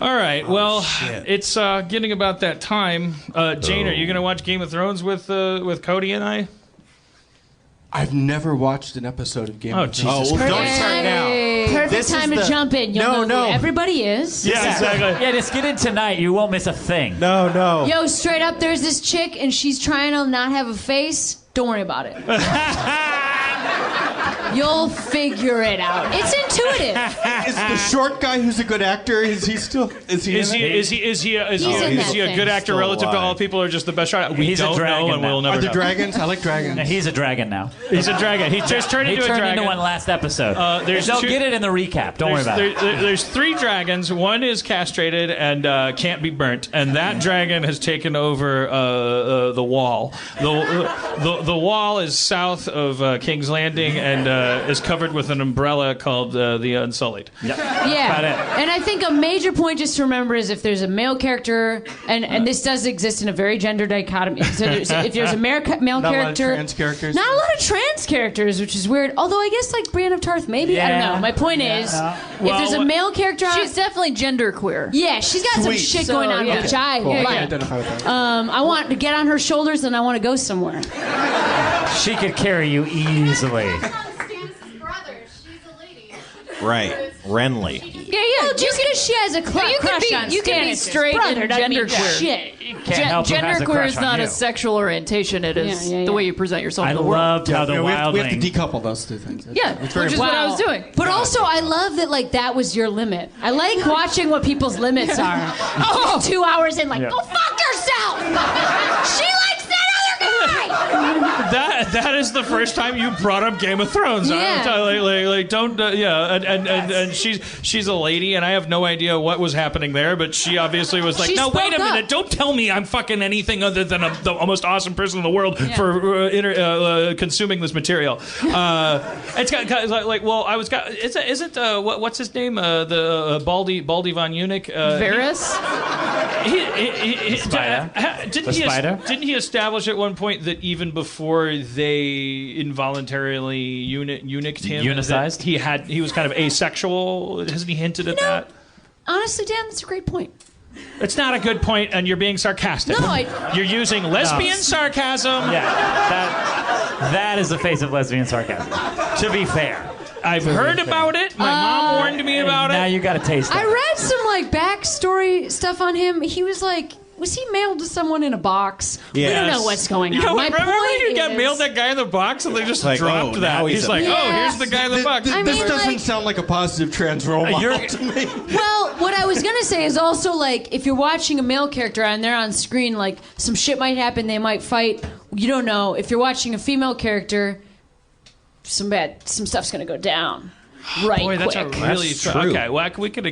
All right. Well, it's getting about that time. Jane, are you going to watch Game of Thrones with Cody and I? I've never watched an episode of Game of Thrones. Oh, don't start now. Perfect time to jump in. You'll know who everybody is. Yeah, exactly. Yeah, just get in tonight. You won't miss a thing. No. Yo, straight up, there's this chick, and she's trying to not have a face. Don't worry about it. You'll figure it out. It's intuitive. Is the short guy who's a good actor? Is he a good actor relative to all people, or just the best shot? He's a dragon know, and we'll never Are there know. dragons? I like dragons. No, he's a dragon now. He's a dragon. He just turned into a dragon. He turned into one last episode. They'll get it in the recap. Don't worry about it. There's 3 dragons. One is castrated and can't be burnt, and that dragon has taken over the wall. The wall is south of King's Landing and is covered with an umbrella called the Unsullied. Yep. Yeah. About it. And I think a major point just to remember is if there's a male character, and this does exist in a very gender dichotomy. So if there's a male character, Not a lot of trans characters. not a lot of trans characters, which is weird. Although I guess like Brienne of Tarth, maybe I don't know. My point is, if there's a male character, she's definitely genderqueer. Yeah, she's got some shit going on, which I like. I identify with that. I want to get on her shoulders, and I want to go somewhere. She could carry you easily. Right. Renly. Yeah. Well, just because she has a crush on you can be Stannis' straight brother and doesn't mean genderqueer. shit. Genderqueer is not you. a sexual orientation. It is the way you present yourself I in the world. loved how the we have to wildling. decouple those two things. Yeah, It's very which is what I was doing. But also, I love that like that was your limit. I like watching what people's limits are. 2 hours in, like, go fuck yourself. She likes that other guy. That is the first time you brought up Game of Thrones. Yeah. Don't and she's a lady, and I have no idea what was happening there, but she obviously was like, She no, wait a spoke up. minute, don't tell me I'm fucking anything other than the most awesome person in the world for consuming this material. It's got like, well, I was got isn't what's his name the Baldy von Eunuch Varys? Didn't he establish at one point that even before they involuntarily eunuched him, Unicized? that he was kind of asexual? Hasn't he hinted at that? Honestly, Dan, that's a great point. It's not a good point, and you're being sarcastic. No, you're using lesbian sarcasm. Yeah, that is the face of lesbian sarcasm. To be fair. I've heard about it. My mom warned me about Now it. you got to taste it. I read some like backstory stuff on him. He was like, was he mailed to someone in a box? We don't know what's going on. My remember point you got is- mailed that guy in the box, and they just Like, dropped oh, that. now He's he's like, a- oh, here's the guy in the box. This mean, doesn't like- sound like a positive trans role model to me. Well, what I was gonna say is also like if you're watching a male character and they're on screen, like some shit might happen, they might fight. You don't know. If you're watching a female character, some stuff's gonna go down. Right, Boy, that's quick. a really That's true. okay. Well, we could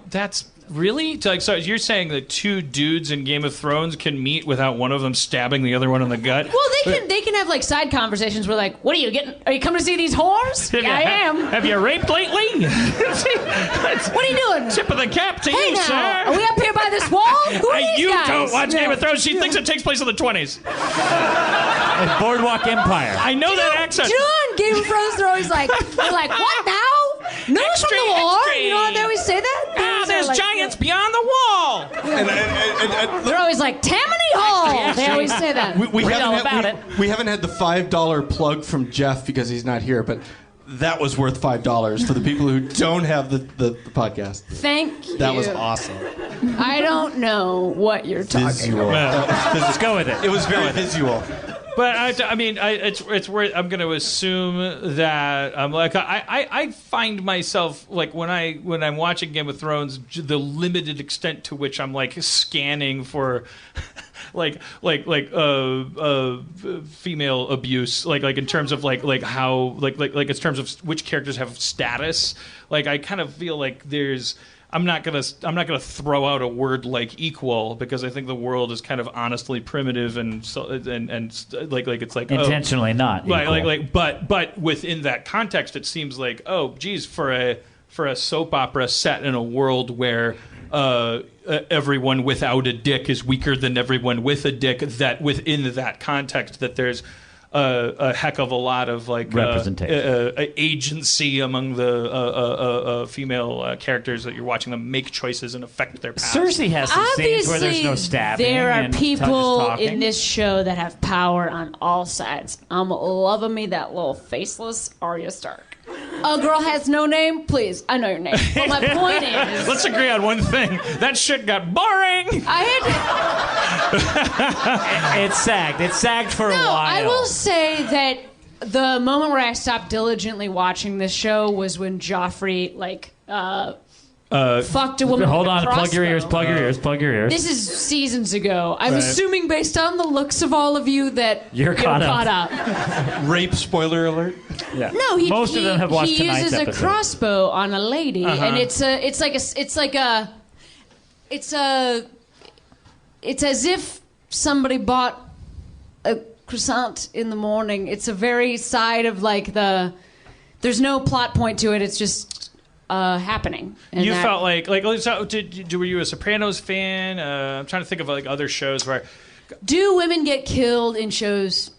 that's really like so. You're saying that 2 dudes in Game of Thrones can meet without one of them stabbing the other one in the gut? Well, they can have like side conversations where like, what are you getting? Are you coming to see these whores? Yeah, I am. Have you raped lately? What are you doing? Tip of the cap to Hey you, now, sir. are we up here by this wall? Who are these You guys? don't watch Game of Thrones. She thinks it takes place in the 20s. Like Boardwalk Empire. I know that accent. John, Game of Thrones, they're always like, what now? News from the war? extra. You know what they always say that? There's Like, giants beyond the wall. They're always like, Tammany Hall. They always say that. We Read all haven't about had, we haven't had the $5 plug from Jeff because he's not here, but that was worth $5 for the people who don't have the podcast. Thank you. That was awesome. I don't know what you're talking Visual. Let's go with it. It was very visual. But I mean, it's worth. I'm going to assume that I'm like I find myself like when I'm watching Game of Thrones, the limited extent to which I'm like scanning for. Like female abuse, like in terms of like how like in terms of which characters have status. Like I kind of feel like there's. I'm not gonna throw out a word like equal because I think the world is kind of honestly primitive and so and like it's like Intentionally not. Right, but within that context, it seems like geez, for a soap opera set in a world where everyone without a dick is weaker than everyone with a dick. That within that context, that there's a heck of a lot of like agency among the female characters that you're watching them make choices and affect their paths. Cersei has some scenes where there's no stabbing. There are and people touches in this show that have power on all sides. I'm loving me that little faceless Arya Stark. A girl has no name? Please, I know your name. But my point is... Let's agree on one thing. That shit got boring! It sagged. It sagged for a while. I will say that the moment where I stopped diligently watching this show was when Joffrey, fucked a woman. Hold with on, a plug your ears, crossbow. plug your ears. This is seasons ago. I'm assuming, based on the looks of all of you, that you're caught up. Rape spoiler alert. Yeah. No, most of them have watched he tonight's uses episode. a crossbow on a lady, and it's as if somebody bought a croissant in the morning. It's a very side of there's no plot point to it. It's just happening. And you felt like so were you a Sopranos fan? I'm trying to think of other shows where. Do women get killed in shows?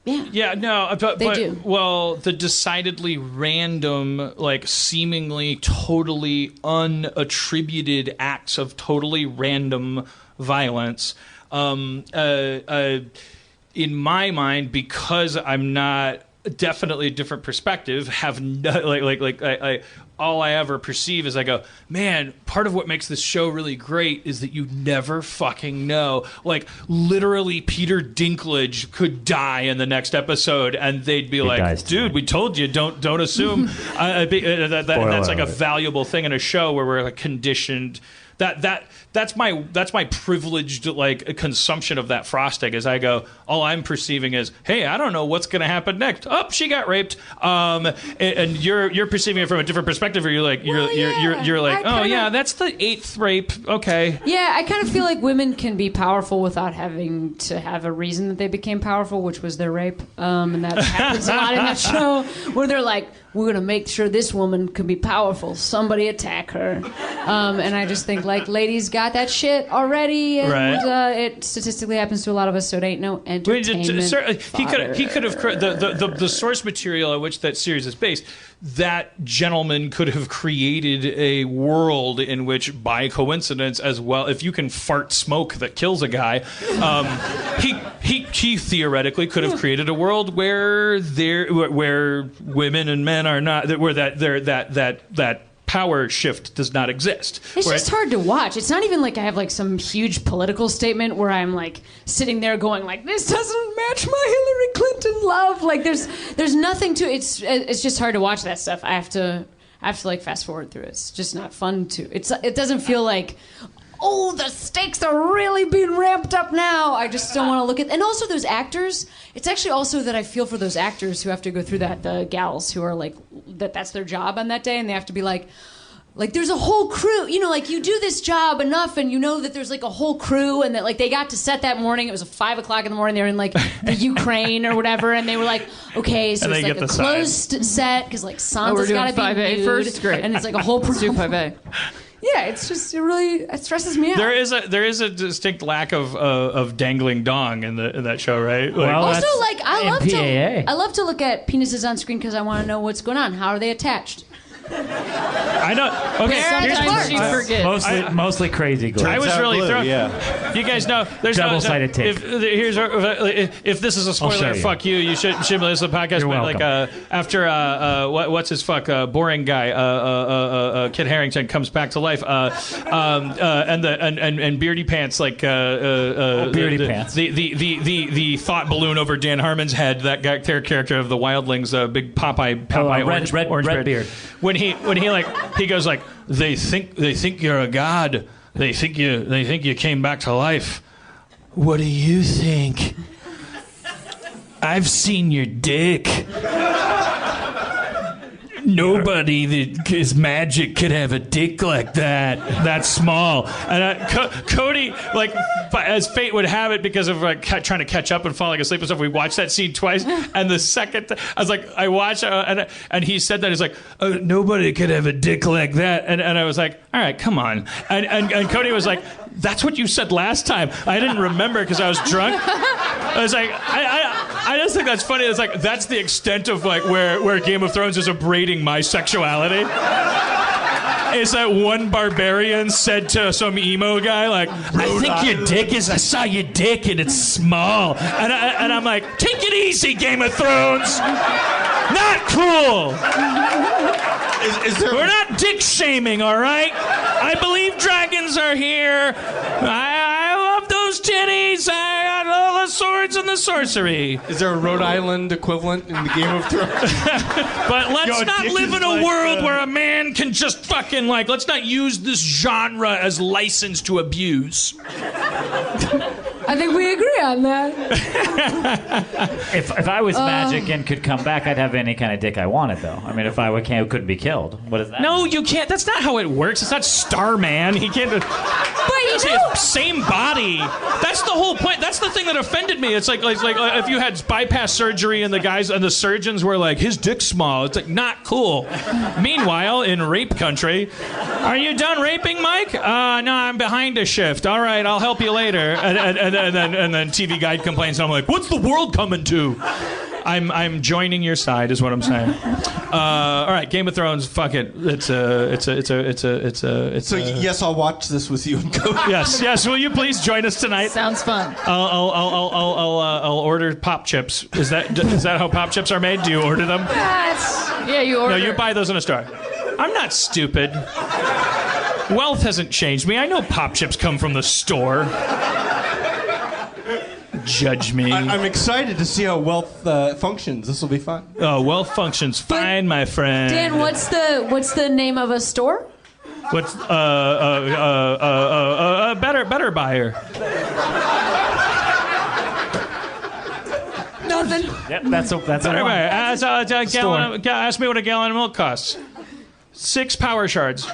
Yeah. Yeah, no, but do. Well, the decidedly random, seemingly totally unattributed acts of totally random violence. In my mind, because I'm not definitely a different perspective, have no, all I ever perceive is I go, man, part of what makes this show really great is that you never fucking know. Literally, Peter Dinklage could die in the next episode, and they'd be dude, we told you, don't assume. That's a valuable thing in a show where we're conditioned. That's my privileged consumption of that frosting. As I go, all I'm perceiving is, hey, I don't know what's going to happen next. Oh, she got raped. And you're perceiving it from a different perspective. Or you're like, oh yeah, that's the 8th rape. Okay. Yeah, I kind of feel like women can be powerful without having to have a reason that they became powerful, which was their rape. And that happens a lot in that show, where they're like, we're going to make sure this woman can be powerful. Somebody attack her. And I just think, ladies got that shit already. And it statistically happens to a lot of us, so it ain't no entertainment. He could have the source material on which that series is based. That gentleman could have created a world in which, by coincidence as well, if you can fart smoke that kills a guy, he theoretically could have created a world where women and men are not, where that power shift does not exist. It's just hard to watch. It's not even like I have some huge political statement where I'm sitting there going this doesn't match my Hillary Clinton love. There's nothing to it. It's just hard to watch that stuff. I have to fast forward through it. It's just not fun to. It doesn't feel like, oh, the stakes are really being ramped up now. I just don't want to look at. And also those actors. It's actually also that I feel for those actors who have to go through that. The gals who are that's their job on that day, and they have to be there's a whole crew. You do this job enough, and you know that there's a whole crew, and that they got to set that morning. It was 5 o'clock in the morning. They were in the Ukraine or whatever, and they were okay, so it's a closed set because Sansa's got to be 5A nude, first. Great. and it's a whole. Let's do 5A. Yeah, it's just it stresses me out. There is a distinct lack of dangling dong in that show, right? Also, PAA. I love to look at penises on screen because I want to know what's going on. How are they attached? I know. Okay, Sometimes you forget. Mostly crazy girls. I was really thrown. Yeah. You guys know there's double-sided tape. If this is a spoiler, fuck you. You should listen to the podcast. You're welcome. After what's his boring guy, Kit Harington comes back to life, and Beardy Pants Beardy Pants. The thought balloon over Dan Harmon's head. That guy, character of the Wildlings, big Popeye red beard. When he goes they think you're a god. They think you came back to life. What do you think? I've seen your dick. Nobody that is magic could have a dick like that small. And Cody, as fate would have it, because of trying to catch up and falling asleep and stuff, we watched that scene twice. And the second, I watched, and he said that he's nobody could have a dick like that. And I was like, all right, come on. And Cody was like, that's what you said last time. I didn't remember because I was drunk. It's like I just think that's funny. It's like that's the extent of like where Game of Thrones is abrading my sexuality. Is that one barbarian said to some emo guy like, "I think your dick is. I saw your dick and it's small," and I'm like, "Take it easy, Game of Thrones. Not cool. We're not dick shaming, all right? I believe dragons are here. I love those titties. I got all the swords and the sorcery." Is there a Rhode Island equivalent in the Game of Thrones? But let's Your not dick live is in a like, world where a man can just fucking like, let's not use this genre as license to abuse. I think we agree on that. If I was magic and could come back, I'd have any kind of dick I wanted, though. I mean, if I couldn't be killed, what is that? No, you can't. That's not how it works. It's not Starman. He can't. But you know, Same body. That's the whole point. That's the thing that offended me. It's like if you had bypass surgery and the guys and the surgeons were like, his dick's small. It's like not cool. Meanwhile, in rape country, are you done raping, Mike? No, I'm behind a shift. All right, I'll help you later. And then TV Guide complains, and I'm like, what's the world coming to? I'm joining your side, is what I'm saying. All right, Game of Thrones. Fuck it. It's a. So yes, I'll watch this with you and go. Yes. Will you please join us tonight? Sounds fun. I'll order pop chips. Is that how pop chips are made? Do you order them? Yeah, you order. No, you buy those in a store. I'm not stupid. Wealth hasn't changed me. I know pop chips come from the store. Judge me. I'm excited to see how wealth functions. This will be fun. Oh, wealth functions fine, my friend. Dan, what's the name of a store? What's better buyer? Nothing. Yep, that's a Better one. buyer. Ask me what a gallon of milk costs. 6 power shards.